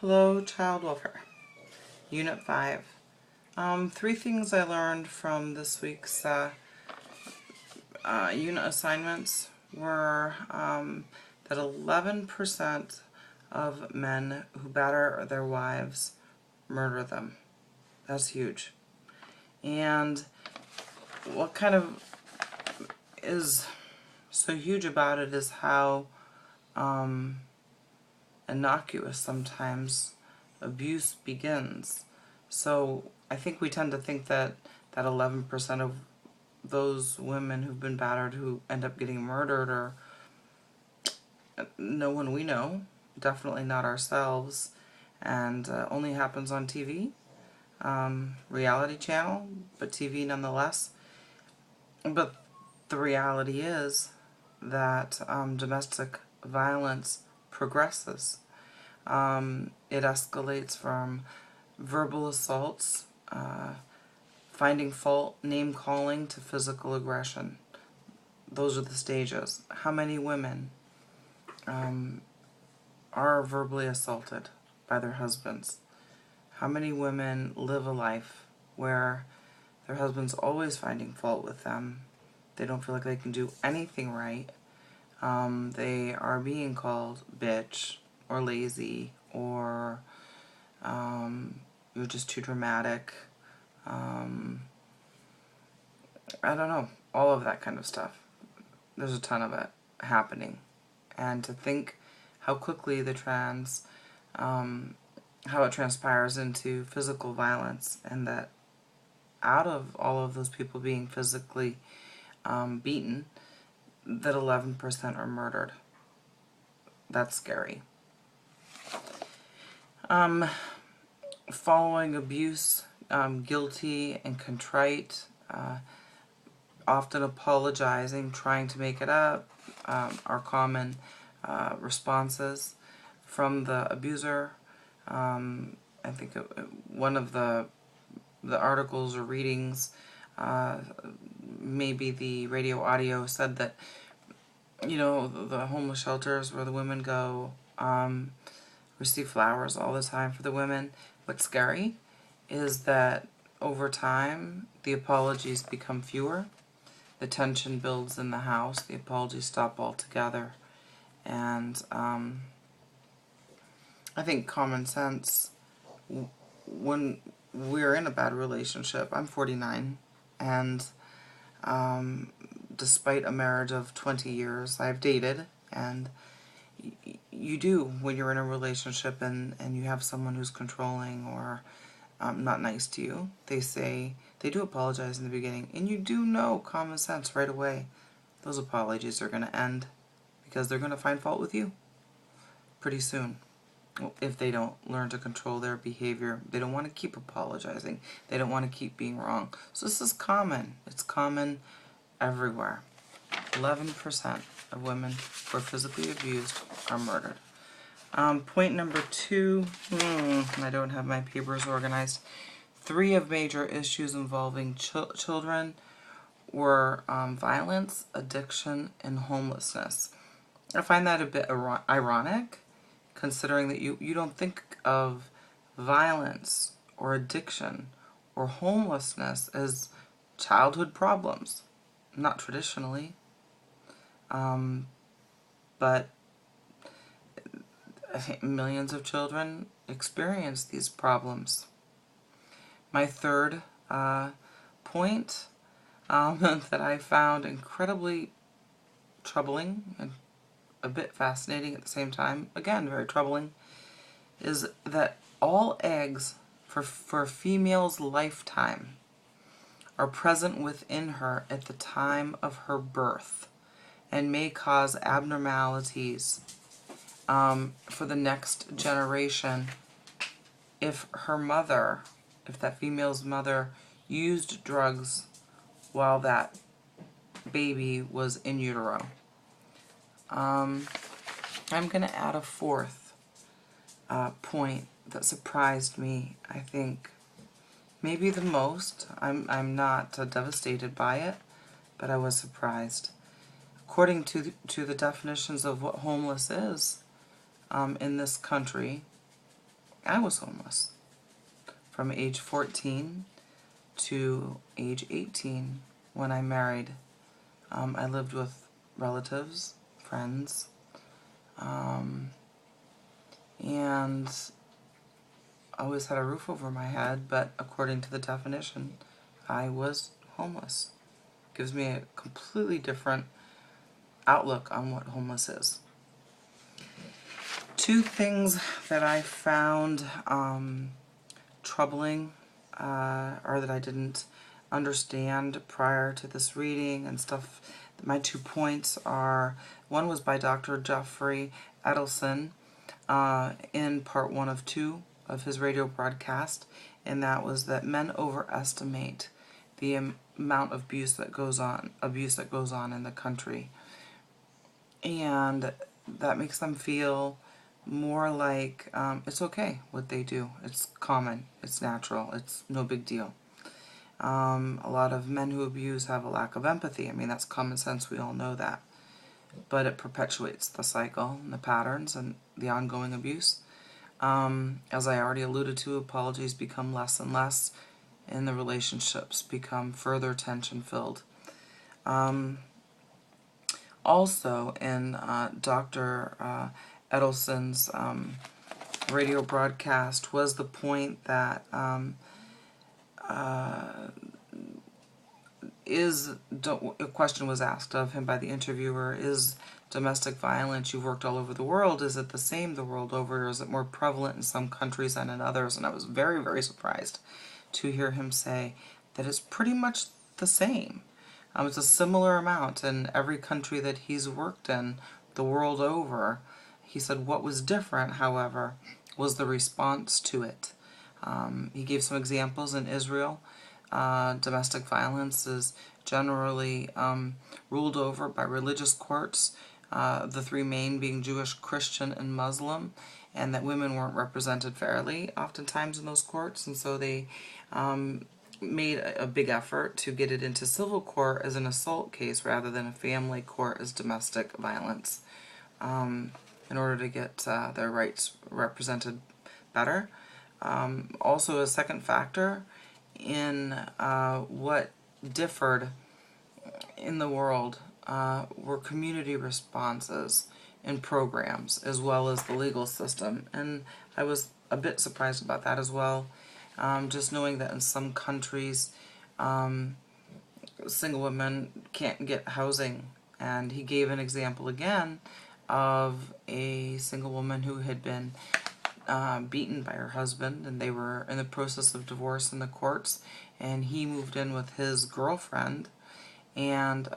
Hello, Child Welfare. Unit 5. Three things I learned from this week's unit assignments were that 11% of men who batter their wives murder them. That's huge. And what kind of is so huge about it is how innocuous sometimes abuse begins. So I think we tend to think that 11% of those women who've been battered who end up getting murdered are no one we know, definitely not ourselves, and only happens on TV, reality channel, but TV nonetheless. But the reality is that domestic violence progresses. It escalates from verbal assaults, finding fault, name calling, to physical aggression. Those are the stages. How many women are verbally assaulted by their husbands? How many women live a life where their husband's always finding fault with them? They don't feel like they can do anything right. They are being called bitch or lazy or you're just too dramatic. I don't know, all of that kind of stuff. There's a ton of it happening. And to think how quickly how it transpires into physical violence, and that out of all of those people being physically beaten, that 11% are murdered. That's scary. Following abuse, guilty and contrite, often apologizing, trying to make it up, are common responses from the abuser. I think one of the articles or readings, maybe the radio audio, said that, the homeless shelters where the women go receive flowers all the time for the women. What's scary is that over time the apologies become fewer, the tension builds in the house, the apologies stop altogether, and I think common sense, when we're in a bad relationship, I'm 49, and despite a marriage of 20 years, I've dated, and you do, when you're in a relationship and you have someone who's controlling or not nice to you, they do apologize in the beginning, and you do know, common sense, right away, those apologies are going to end because they're going to find fault with you pretty soon. If they don't learn to control their behavior, they don't want to keep apologizing, they don't want to keep being wrong. So this is common. It's common everywhere. 11% of women who are physically abused are murdered. Point number 2, I don't have my papers organized. 3 of major issues involving children were violence, addiction, and homelessness. I find that a bit ironic, considering that you don't think of violence or addiction or homelessness as childhood problems. Not traditionally. But I think millions of children experience these problems. My third point that I found incredibly troubling and a bit fascinating at the same time, again very troubling, is that all eggs for a female's lifetime are present within her at the time of her birth and may cause abnormalities for the next generation if that female's mother used drugs while that baby was in utero. I'm going to add a fourth point that surprised me, I think. Maybe the most. I'm not devastated by it, but I was surprised. According to the definitions of what homeless is in this country, I was homeless from age 14 to age 18 when I married. I lived with relatives, friends, and I always had a roof over my head, but according to the definition, I was homeless. Gives me a completely different outlook on what homeless is. Two things that I found troubling or that I didn't understand prior to this reading and stuff. My 2 points are, one was by Dr. Jeffrey Edelson in part 1 of 2 of his radio broadcast, and that was that men overestimate the amount of abuse that goes on in the country, and that makes them feel more like it's okay what they do. It's common, it's natural, it's no big deal. A lot of men who abuse have a lack of empathy. I mean, that's common sense, we all know that. But it perpetuates the cycle and the patterns and the ongoing abuse. As I already alluded to, apologies become less and less, and the relationships become further tension-filled. Also, in Dr. Edelson's radio broadcast was the point that a question was asked of him by the interviewer, is domestic violence, you've worked all over the world, is it the same the world over, or is it more prevalent in some countries than in others? And I was very, very surprised to hear him say that it's pretty much the same. It's a similar amount in every country that he's worked in the world over. He said what was different, however, was the response to it. He gave some examples. In Israel, domestic violence is generally ruled over by religious courts, the 3 main being Jewish, Christian, and Muslim, and that women weren't represented fairly oftentimes in those courts, and so they made a big effort to get it into civil court as an assault case rather than a family court as domestic violence, in order to get their rights represented better. Also, a second factor in what differed in the world were community responses and programs, as well as the legal system. And I was a bit surprised about that as well, just knowing that in some countries single women can't get housing. And he gave an example again of a single woman who had been beaten by her husband, and they were in the process of divorce in the courts, and he moved in with his girlfriend, and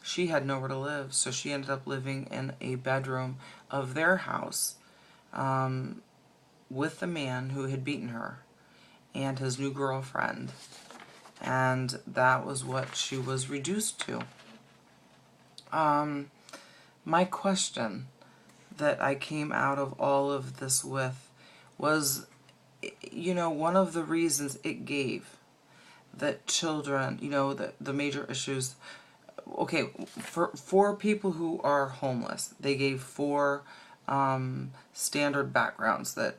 she had nowhere to live, so she ended up living in a bedroom of their house with the man who had beaten her and his new girlfriend, and that was what she was reduced to. My question that I came out of all of this with was, one of the reasons it gave that children, the major issues, okay, for people who are homeless, they gave 4 standard backgrounds that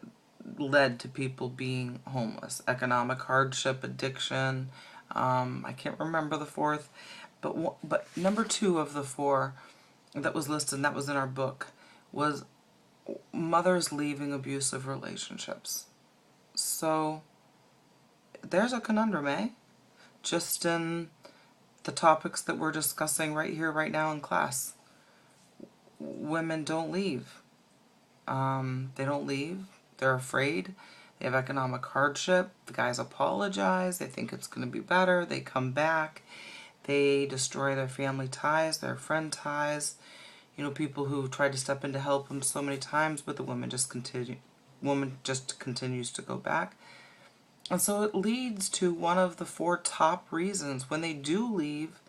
led to people being homeless: economic hardship, addiction, I can't remember the 4th, but number 2 of the 4 that was listed, and that was in our book, was mothers leaving abusive relationships. So there's a conundrum, eh? Just in the topics that we're discussing right here, right now in class. Women don't leave. They don't leave. They're afraid. They have economic hardship. The guys apologize. They think it's going to be better. They come back. They destroy their family ties, their friend ties. People who tried to step in to help them so many times, but the woman just continues to go back. And so it leads to one of the 4 top reasons when they do leave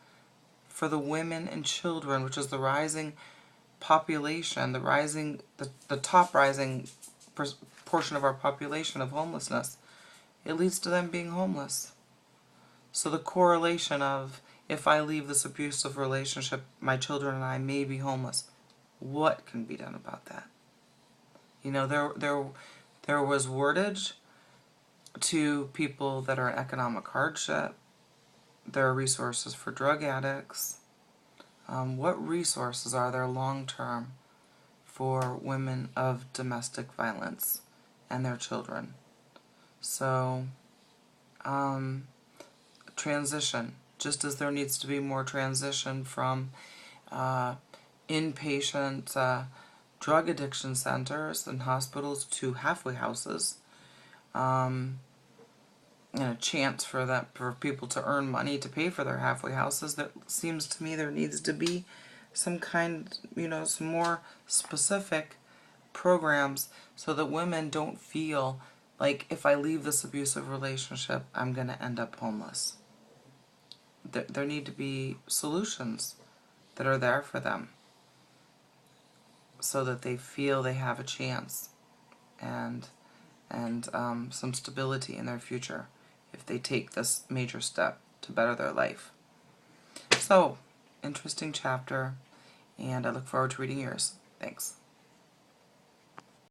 for the women and children, which is the rising population, the top rising portion of our population of homelessness. It leads to them being homeless. So the correlation of, if I leave this abusive relationship, my children and I may be homeless. What can be done about that? There There was wordage to people that are in economic hardship. There are resources for drug addicts. What resources are there long-term for women of domestic violence and their children? So, transition. Just as there needs to be more transition from inpatient drug addiction centers and hospitals to halfway houses, and a chance for people to earn money to pay for their halfway houses, that seems to me there needs to be some kind, some more specific programs so that women don't feel like if I leave this abusive relationship, I'm going to end up homeless. There need to be solutions that are there for them so that they feel they have a chance and some stability in their future if they take this major step to better their life. So, interesting chapter, and I look forward to reading yours. Thanks.